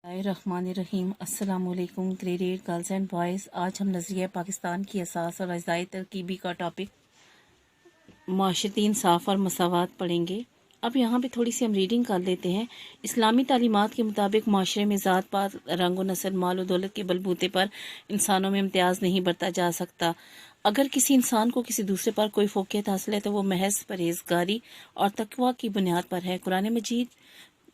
रहीम अस्सलाम वालेकुम grade 8 girls and boys. आज हम नज़रिया पाकिस्तान की असास और अज़ाई तरकीबी का टॉपिक माशरती इंसाफ और मसावात पढ़ेंगे। अब यहाँ पे थोड़ी सी हम रीडिंग कर लेते हैं। इस्लामी तालीमात के मुताबिक माशरे में ज़ात पात रंग व नस्ल माल व दौलत के बलबूते पर इंसानों में इम्तियाज़ नहीं बरता जा सकता। अगर किसी इंसान को किसी दूसरे पर कोई फोकियत हासिल है तो वो महज परहेजगारी और तकवा की बुनियाद पर है। कुरान मजीद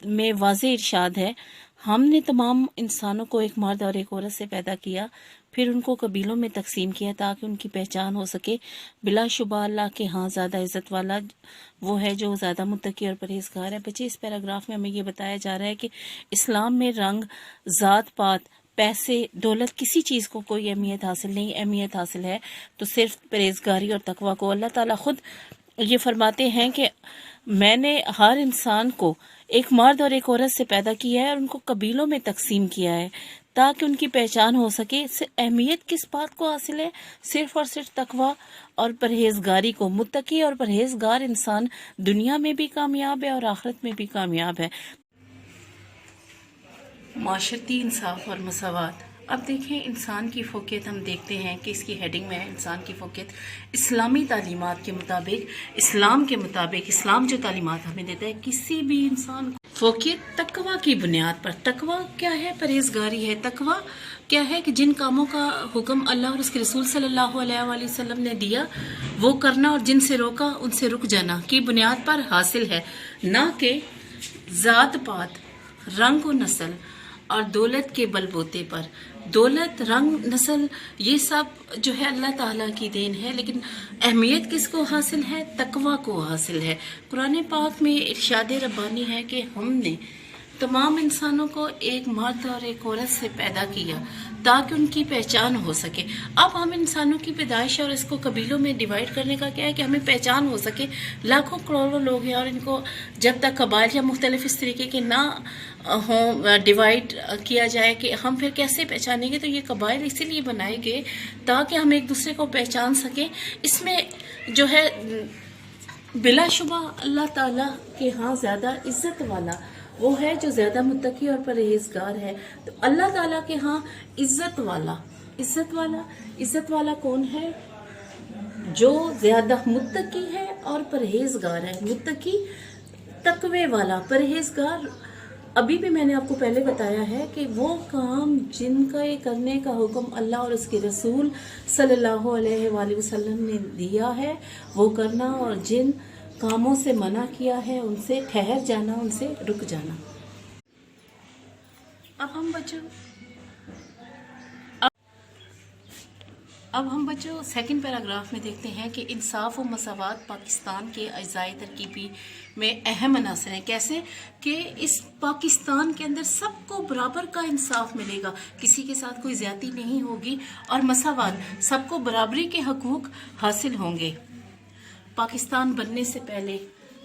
में वाज़े इरशाद है, हमने तमाम इंसानों को एक मर्द और एक औरत से पैदा किया, फिर उनको कबीलों में तकसीम किया ताकि उनकी पहचान हो सके। बिलाशुबा अल्लाह के यहाँ ज़्यादा इज़्ज़त वाला वो है जो ज़्यादा मुत्तकी और परहेजगार है। बच्चे, इस पैराग्राफ में हमें ये बताया जा रहा है कि इस्लाम में रंग, ज़ात पात, पैसे, दौलत, किसी चीज़ को कोई अहमियत हासिल नहीं। अहमियत हासिल है तो सिर्फ परहेजगारी और तकवा को। अल्लाह ताला खुद ये फरमाते हैं कि मैंने हर इंसान को एक मर्द और एक औरत से पैदा किया है और उनको कबीलों में तकसीम किया है ताकि उनकी पहचान हो सके। अहमियत किस बात को हासिल है? सिर्फ और सिर्फ तकवा और परहेजगारी को। मुत्तकी और परहेजगार इंसान दुनिया में भी कामयाब है और आखिरत में भी कामयाब है। माशरती इंसाफ और मसावात। अब देखें, इंसान की फोकियत हम देखते हैं कि इसकी हेडिंग में है इंसान की फोकियत इस्लामी तालीमात के मुताबिक। इस्लाम के मुताबिक इस्लाम जो तालीमात हमें देता है, किसी भी इंसान को फोकियत तकवा की बुनियाद पर। तकवा क्या है? परहेजगारी है। तकवा क्या है? कि जिन कामों का हुक्म अल्लाह और उसके रसूल सल्लल्लाहु अलैहि वसल्लम ने दिया वो करना और जिनसे रोका उनसे रुक जाना की बुनियाद पर हासिल है, ना कि ज़ात पात, रंग व नस्ल और दौलत के बलबूते पर। दौलत, रंग, नस्ल, ये सब जो है अल्लाह ताला की देन है, लेकिन अहमियत किसको हासिल है? तकवा को हासिल है। कुरान पाक में इरशाद रब्बानी है कि हमने तमाम इंसानों को एक मर्द और एक औरत से पैदा किया ताकि उनकी पहचान हो सके। अब हम इंसानों की पैदाइश और इसको कबीलों में डिवाइड करने का क्या है कि हमें पहचान हो सके। लाखों करोड़ों लोग हैं और इनको जब तक कबाइल या मुख्तलिफ इस तरीके के ना हो डिवाइड किया जाए कि हम फिर कैसे पहचानेंगे। तो ये कबाइल इसीलिए बनाए गए ताकि हम एक दूसरे को पहचान सकें। इसमें जो है बिलाशुबा अल्लाह ताला के यहाँ ज़्यादा इज्जत वाला वो है जो ज़्यादा मुत्तकी और परहेजगार है। तो अल्लाह ताला के यहाँ इज्जत वाला कौन है? जो ज़्यादा मुत्तकी है और परहेजगार है। मुत्तकी, तकवे वाला, परहेजगार। अभी भी मैंने आपको पहले बताया है कि वो काम जिनका ये करने का हुक्म अल्लाह और उसके रसूल सल्लल्लाहु अलैहि वसल्लम ने दिया है वो करना, और जिन कामों से मना किया है उनसे ठहर जाना, उनसे रुक जाना। अब हम बच्चों सेकंड पैराग्राफ में देखते हैं कि इंसाफ और मसावात पाकिस्तान के अज़ाई तरकीबी में अहम अनासर हैं। कैसे? कि इस पाकिस्तान के अंदर सबको बराबर का इंसाफ मिलेगा, किसी के साथ कोई ज्यादती नहीं होगी, और मसावात, सबको बराबरी के हकूक हासिल होंगे। पाकिस्तान बनने से पहले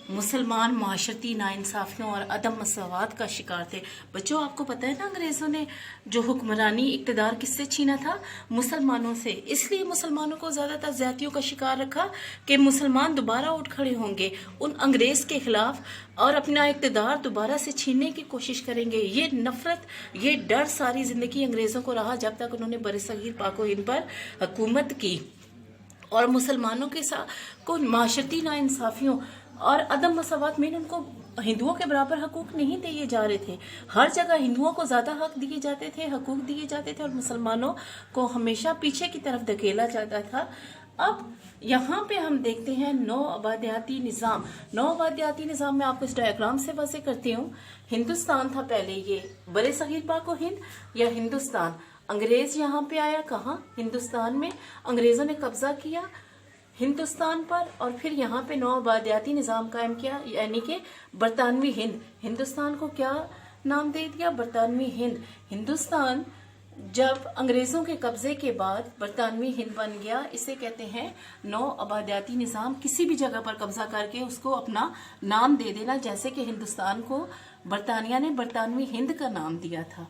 मुसलमान माशरती नाइंसाफियों और अदम मसावात का शिकार थे। बच्चों, आपको पता है ना, अंग्रेजों ने जो हुक्मरानी इक़्तिदार किससे छीना था? मुसलमानों से। इसलिए मुसलमानों को ज्यादातर ज्यादतियों का शिकार रखा कि मुसलमान दोबारा उठ खड़े होंगे उन अंग्रेज के खिलाफ और अपना इक़्तिदार दोबारा से छीनने की कोशिश करेंगे। ये नफरत, ये डर सारी जिंदगी अंग्रेजों को रहा जब तक उन्होंने बरसगीर पाक व हिंद पर हुकूमत की, और मुसलमानों के साथ को माशरती नाइंसाफियों और अदम मसावात में उनको हिंदुओं के बराबर हकूक नहीं दिए जा रहे थे। हर जगह हिंदुओं को ज्यादा हक दिए जाते थे, हकूक दिए जाते थे, और मुसलमानों को हमेशा पीछे की तरफ धकेला जाता था। अब यहाँ पे हम देखते हैं नौ आबादियाती निज़ाम। नौ आबादियाती निज़ाम में आपको इस डायग्राम से वाज़े करती हूँ। हिंदुस्तान था पहले, ये बड़े सगीर पाक व हिंद या हिंदुस्तान। अंग्रेज यहाँ पे आया, कहाँ? हिंदुस्तान में। अंग्रेजों ने कब्जा किया हिंदुस्तान पर, और फिर यहाँ पे नौ आबादियाती निज़ाम कायम किया, यानी कि बरतानवी हिंद। हिंदुस्तान को क्या नाम दे दिया? बरतानवी हिंद। हिंदुस्तान जब अंग्रेजों के कब्जे के बाद बरतानवी हिंद बन गया, इसे कहते हैं नौ आबादियाती निज़ाम। किसी भी जगह पर कब्जा करके उसको अपना नाम दे देना, जैसे कि हिंदुस्तान को बरतानिया ने बरतानवी हिंद का नाम दिया था।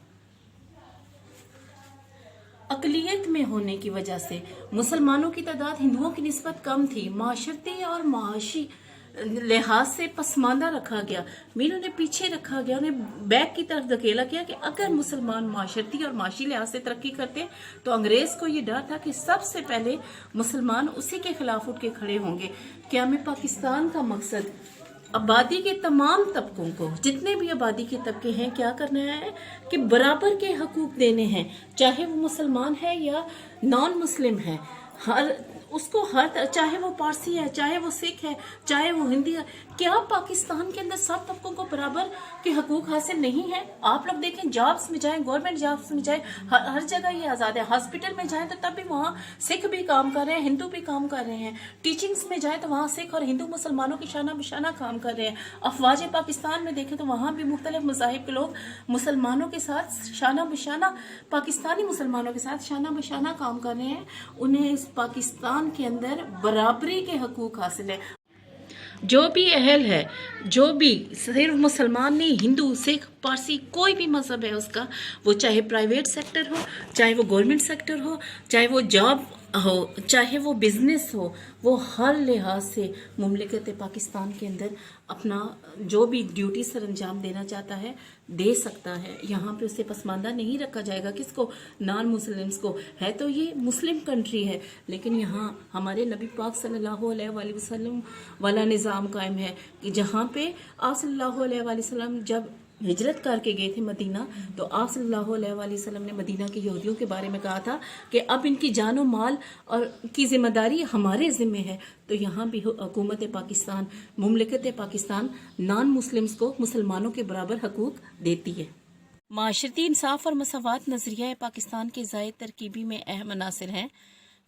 अकलियत में होने की वजह से मुसलमानों की तादाद हिंदुओं की निस्बत कम थी। माशरती और माशी लिहाज से पसमानदा रखा गया, मीन उन्हें पीछे रखा गया, उन्हें बैक की तरफ धकेला गया कि अगर मुसलमान माशरती और माशी लिहाज से तरक्की करते तो अंग्रेज को ये डर था कि सबसे पहले मुसलमान उसी के खिलाफ उठ के खड़े होंगे। क्या में पाकिस्तान का मकसद आबादी के तमाम तबकों को, जितने भी आबादी के तबके हैं, क्या करना है कि बराबर के हकूक देने हैं, चाहे वो मुसलमान है या नॉन मुस्लिम है, चाहे वो पारसी है, चाहे वो सिख है, चाहे वो हिंदी है। क्या पाकिस्तान के अंदर सब तबकों को बराबर के हकूक हासिल नहीं है? आप लोग देखें, जॉब्स में जाएं, गवर्नमेंट जॉब्स में जाएं, हर जगह ये आज़ाद है। हॉस्पिटल में जाएं तो तब भी वहाँ सिख भी काम कर रहे हैं, हिंदू भी काम कर रहे हैं। टीचिंग्स में जाएं तो वहाँ सिख और हिंदू मुसलमानों की शाना बिशाना काम कर रहे हैं। अफवाज पाकिस्तान में देखें तो वहाँ भी मुख्तलिफ मज़ाहिब के लोग मुसलमानों के साथ शाना बिशाना, पाकिस्तानी मुसलमानों के साथ शाना बिशाना काम कर रहे हैं। उन्हें इस पाकिस्तान के अंदर बराबरी के हकूक हासिल है। जो भी अहल है, जो भी, सिर्फ मुसलमान नहीं, हिंदू, सिख, पारसी, कोई भी मजहब है उसका, वो चाहे प्राइवेट सेक्टर हो, चाहे वो गवर्नमेंट सेक्टर हो, चाहे वो जॉब हो, चाहे वो बिजनेस हो, वो हर लिहाज से मुमलिकत पाकिस्तान के अंदर अपना जो भी ड्यूटी सर अंजाम देना चाहता है दे सकता है। यहाँ पे उसे पसमानदा नहीं रखा जाएगा। किसको? नॉन मुस्लिम्स को। है तो ये मुस्लिम कंट्री है, लेकिन यहाँ हमारे नबी पाक सल्लल्लाहु अलैहि वसल्लम वाला निज़ाम कायम है कि जहाँ पे आप सल्लल्लाहु अलैहि वसल्लम जब हिजरत करके गए थे मदीना, तो आप सल्लल्लाहु अलैहि वसल्लम ने मदीना के यहूदियों के बारे में कहा था कि अब इनकी जानो माल और की जिम्मेदारी हमारे ज़िम्मे है। तो यहाँ भी हुकूमत पाकिस्तान, मुमलिकत पाकिस्तान नॉन मुस्लिम्स को मुसलमानों के बराबर हकूक देती है। माशरती इंसाफ और मसावत नज़रिया पाकिस्तान के ज़ायद तरकीबी में अहम अनासिर हैं।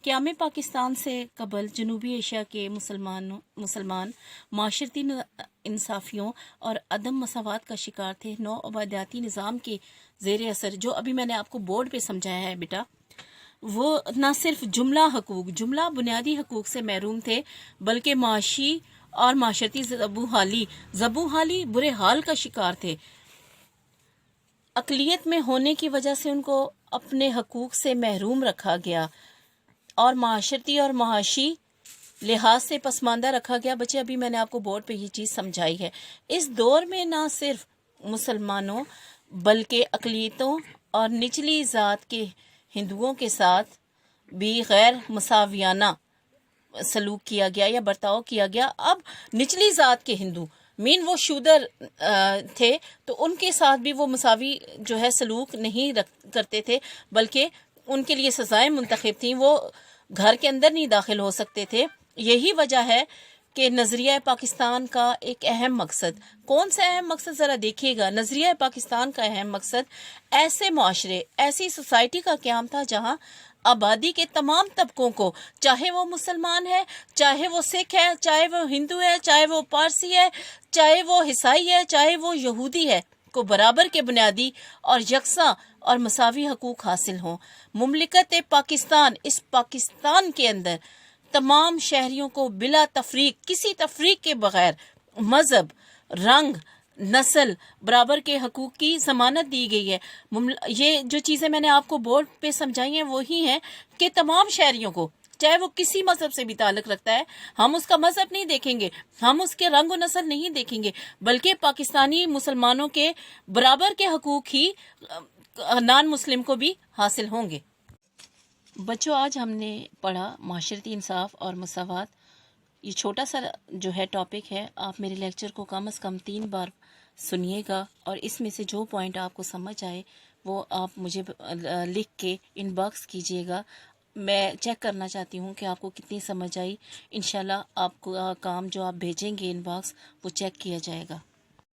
क़याम पाकिस्तान से कबल जनूबी एशिया के मुसलमान माशरती इंसाफियों और अदम मसावत का शिकार थे। नौ आबादियाती निज़ाम के ज़ेर असर, जो अभी मैंने आपको बोर्ड पे समझाया है बेटा, वो न सिर्फ जुमला बुनियादी हकूक से महरूम थे, बल्कि माशी और माशरती ज़बूहाली बुरे हाल का शिकार थे। अक़लियत में होने की वजह से उनको अपने हकूक से महरूम रखा गया और माशरती और महाशी लिहाज से पसमानदा रखा गया। बच्चे, अभी मैंने आपको बोर्ड पे ये चीज़ समझाई है। इस दौर में ना सिर्फ मुसलमानों बल्कि अक़लियतों और निचली ज़ात के हिंदुओं के साथ भी गैर मुसावियाना सलूक किया गया या बर्ताव किया गया। अब निचली ज़ात के हिंदू, मीन वो शूदर थे, तो उनके साथ भी वो मुसावी जो है सलूक नहीं करते थे, बल्कि उनके लिए सजाएं मुंतखब थीं। वो घर के अंदर नहीं दाखिल हो सकते थे। यही वजह है कि नज़रिया पाकिस्तान का एक अहम मकसद, कौन सा अहम मकसद ज़रा देखिएगा। नज़रिया पाकिस्तान का अहम मकसद ऐसे माशरे, ऐसी सोसाइटी का क़याम था जहाँ आबादी के तमाम तबकों को, चाहे वो मुसलमान है, चाहे वो सिख है, चाहे वो हिंदू है, चाहे वो पारसी है, चाहे वो ईसाई है, चाहे वो यहूदी है, को बराबर के बुनियादी और यकसा और मसावी हकूक हासिल हों। मुमलिकत पाकिस्तान, इस पाकिस्तान के अंदर तमाम शहरियों को बिला तफरीक, किसी तफरीक के बगैर मजहब, रंग, नस्ल बराबर के हकूक की ज़मानत दी गई है। ये जो चीज़ें मैंने आपको बोर्ड पे समझाई हैं वही हैं कि तमाम शहरियों को, चाहे वो किसी मजहब से भी ताल्लुक़ रखता है, हम उसका मजहब नहीं देखेंगे, हम उसके रंग और नस्ल नहीं देखेंगे, बल्कि पाकिस्तानी मुसलमानों के बराबर के हकूक ही नॉन मुस्लिम को भी हासिल होंगे। बच्चों, आज हमने पढ़ा माशरती इंसाफ और मसावत। ये छोटा सा जो है टॉपिक है, आप मेरे लेक्चर को कम से कम 3 बार सुनिएगा और इसमें से जो पॉइंट आपको समझ आए वो आप मुझे लिख के इनबॉक्स कीजिएगा। मैं चेक करना चाहती हूँ कि आपको कितनी समझ आई। इंशाल्लाह आपको काम जो आप भेजेंगे इनबॉक्स, वो चेक किया जाएगा।